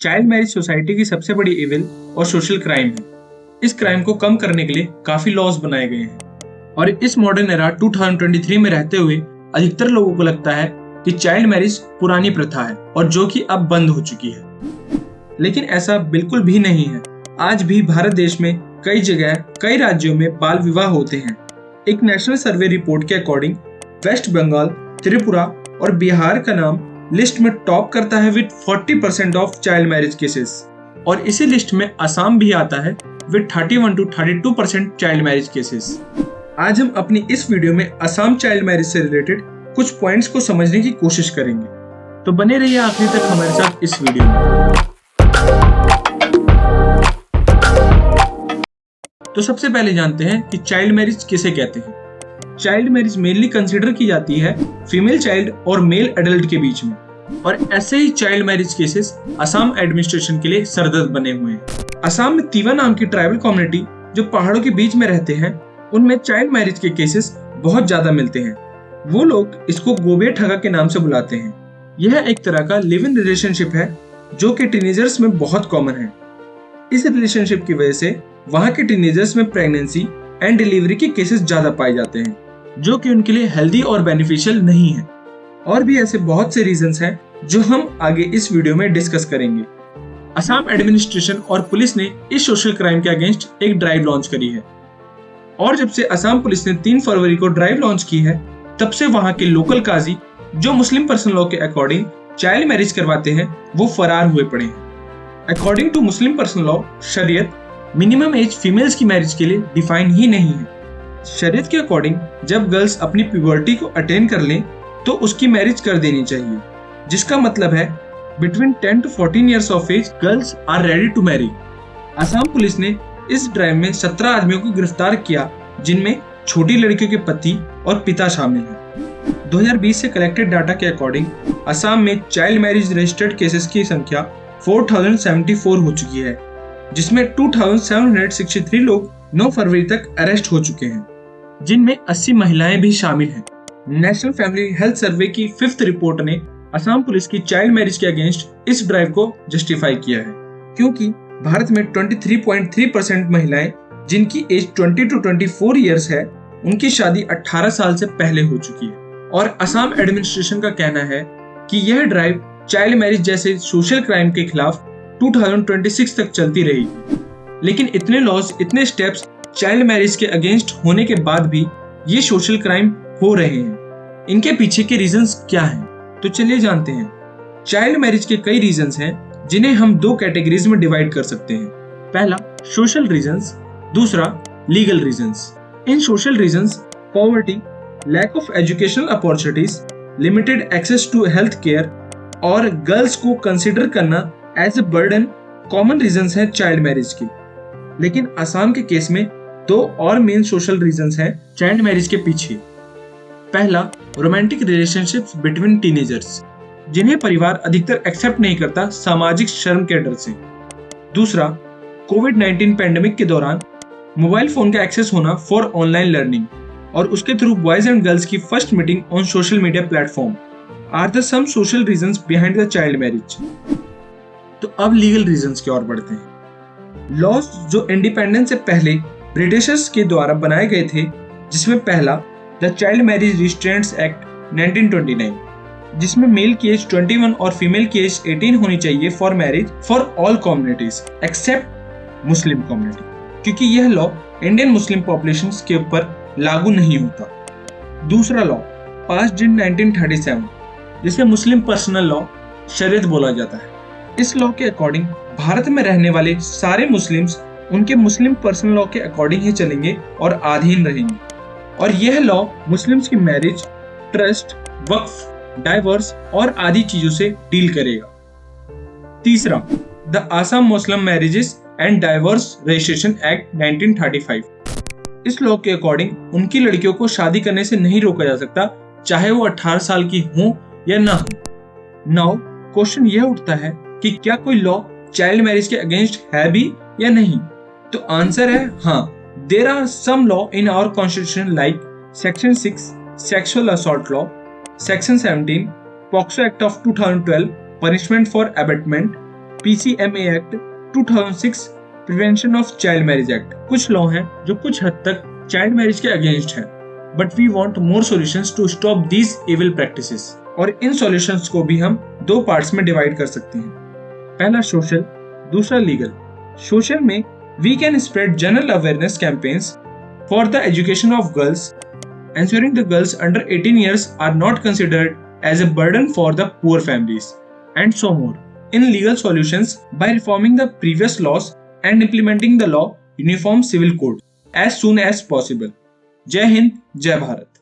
Child marriage society की सबसे बड़ी इविल और सोशल क्राइम है। इस क्राइम को कम करने के लिए काफी लॉज बनाए गए हैं और इस मॉडर्न एरा 2023 में रहते हुए अधिकतर लोगों को लगता है कि चाइल्ड मैरिज पुरानी प्रथा है और जो कि अब बंद हो चुकी है। लेकिन ऐसा बिल्कुल भी नहीं है। आज भी भारत देश में कई जगह कई राज्यों में बाल विवाह होते हैं। एक नेशनल सर्वे रिपोर्ट के अकॉर्डिंग वेस्ट बंगाल, त्रिपुरा और बिहार का नाम लिस्ट में टॉप करता है with 40% of child marriage cases और इसी लिस्ट में असम भी आता है with 31 to 32% child marriage cases. आज हम अपनी इस वीडियो में असम चाइल्ड मैरिज से रिलेटेड कुछ पॉइंट्स को समझने की कोशिश करेंगे, तो बने रहिए आखिरी तक हमारे साथ इस वीडियो में। तो सबसे पहले जानते हैं कि चाइल्ड मैरिज किसे कहते हैं। चाइल्ड मैरिज मेनली कंसीडर की जाती है फीमेल चाइल्ड और मेल एडल्ट के बीच में और ऐसे ही child marriage cases Assam administration के लिए सरदर्द बने हुए हैं। असम में तीवा नाम की ट्राइबल कम्युनिटी जो पहाड़ों के बीच में रहते हैं, उनमें चाइल्ड मैरिज के केसेस बहुत ज्यादा मिलते हैं। वो लोग इसको गोबे ठगा के नाम से बुलाते हैं। यह एक तरह का लिव इन रिलेशनशिप है जो कि टीनेजर्स में बहुत कॉमन है। इस रिलेशनशिप की वजह से वहाँ के टीनेजर्स में प्रेगनेंसी एंड डिलीवरी के केसेस ज्यादा पाए जाते हैं जो कि उनके लिए हेल्दी और बेनिफिशियल नहीं है। और भी ऐसे बहुत से रीजंस हैं जो हम आगे इस वीडियो में डिस्कस करेंगे। असम एडमिनिस्ट्रेशन और पुलिस ने इस सोशल क्राइम के अगेंस्ट एक ड्राइव लॉन्च करी है और जब से असम पुलिस ने 3 फरवरी को ड्राइव लॉन्च की है, तब से वहाँ के लोकल काजी जो मुस्लिम पर्सनल लॉ के अकॉर्डिंग चाइल्ड मैरिज करवाते हैं वो फरार हुए पड़े हैं। According to Muslim personal law, शरीयत मिनिमम एज फीमेल्स की मैरिज के लिए डिफाइन ही नहीं है। शरीयत के अकॉर्डिंग जब गर्ल्स अपनी प्यूबर्टी को अटेन कर लें तो उसकी मैरिज कर देनी चाहिए, जिसका मतलब है between 10 to 14 years of age girls are ready to marry. Assam police ने इस ड्राइव में 17 आदमियों को गिरफ्तार किया, जिनमें छोटी लड़कियों के पति और पिता शामिल हैं। 2020 से कलेक्टेड डाटा के अकॉर्डिंग असम में चाइल्ड मैरिज रजिस्टर्ड केसेस की संख्या 4074 हो चुकी है, जिसमें 2763 लोग 9 फरवरी तक अरेस्ट हो चुके हैं, जिनमें 80 महिलाएं भी शामिल हैं। नेशनल फैमिली हेल्थ सर्वे की 5th रिपोर्ट ने असम पुलिस की चाइल्ड मैरिज के अगेंस्ट इस ड्राइव को जस्टिफाई किया है, क्योंकि भारत में 23.3% महिलाएं जिनकी एज 20 to 24 ईयर्स है, उनकी शादी 18 साल से पहले हो चुकी है। और असम एडमिनिस्ट्रेशन का कहना है कि यह ड्राइव चाइल्ड मैरिज जैसे सोशल क्राइम के खिलाफ 2026 तक चलती रहेगी। लेकिन इतने लॉज, इतने स्टेप्स चाइल्ड मैरिज के अगेंस्ट होने के बाद भी ये सोशल क्राइम हो रहे हैं। इनके पीछे के रीजंस क्या हैं? तो चलिए जानते हैं। चाइल्ड मैरिज के कई रीजंस हैं जिन्हें हम 2 कैटेगरीज में डिवाइड कर सकते हैं। पहला सोशल रीजंस, दूसरा लीगल रीजंस। इन social reasons poverty, lack of educational opportunities, limited access to health care और गर्ल्स को कंसिडर करना as a burden common reasons हैं चाइल्ड मैरिज की। लेकिन असम के केस में 2 और मेन सोशल रीजंस हैं चाइल्ड मैरिज के पीछे। पहला रोमांटिक रिलेशनशिप्स बिटवीन टीनेजर्स, जिन्हें परिवार अधिकतर एक्सेप्ट नहीं करता सामाजिक शर्म के डर से। दूसरा कोविड-19 पैंडेमिक के दौरान मोबाइल फोन का एक्सेस होना फॉर ऑनलाइन लर्निंग और उसके थ्रू बॉयज एंड गर्ल्स की first meeting on social media platform are the some social reasons behind the child marriage. तो अब लीगल रीजंस की ओर बढ़ते हैं। लॉज जो इंडिपेंडेंस से पहले ब्रिटिशर्स के द्वारा बनाए गए थे, जिसमें पहला the child marriage restraints act 1929, जिसमें मेल की एज 21 और फीमेल की एज 18 होनी चाहिए for marriage for all communities except Muslim community, क्योंकि यह लॉ इंडियन मुस्लिम पॉपुलेशन के ऊपर लागू नहीं होता। दूसरा लॉ पास्ड इन 1937, जिसे मुस्लिम पर्सनल लॉ शरीयत बोला जाता है। इस लॉ के अकॉर्डिंग भारत में रहने वाले सारे मुस्लिम्स उनके मुस्लिम पर्सनल लॉ के अकॉर्डिंग ही चलेंगे और अधीन रहेंगे और यह लॉ मुस्लिम्स की मैरिज, ट्रस्ट, वक्फ, डाइवोर्स और आदि चीजों से डील करेगा। तीसरा the Assam Muslim marriages and divorce registration act 1935। इस लॉ के अकॉर्डिंग उनकी लड़कियों को शादी करने से नहीं रोका जा सकता, चाहे वो 18 साल की हो या ना हो। नाउ क्वेश्चन यह उठता है कि क्या कोई लॉ चाइल्ड मैरिज के अगेंस्ट है भी या नहीं? तो आंसर है हाँ। There are some law in our constitution like section 6 sexual assault law, section 17 POCSO act of 2012 punishment for abetment, PCMA act 2006 prevention of child marriage act. कुछ law हैं जो कुछ हद तक चाइल्ड मैरिज के अगेंस्ट हैं, but we want more solutions to stop these evil practices. और इन solutions को भी हम दो पार्ट्स में डिवाइड कर सकते हैं, पहला सोशल, दूसरा लीगल। सोशल में we can spread general awareness campaigns for the education of girls, ensuring the girls under 18 years are not considered as a burden for the poor families, and so more. In legal solutions, by reforming the previous laws and implementing the law Uniform Civil Code as soon as possible. जय हिंद, जय भारत।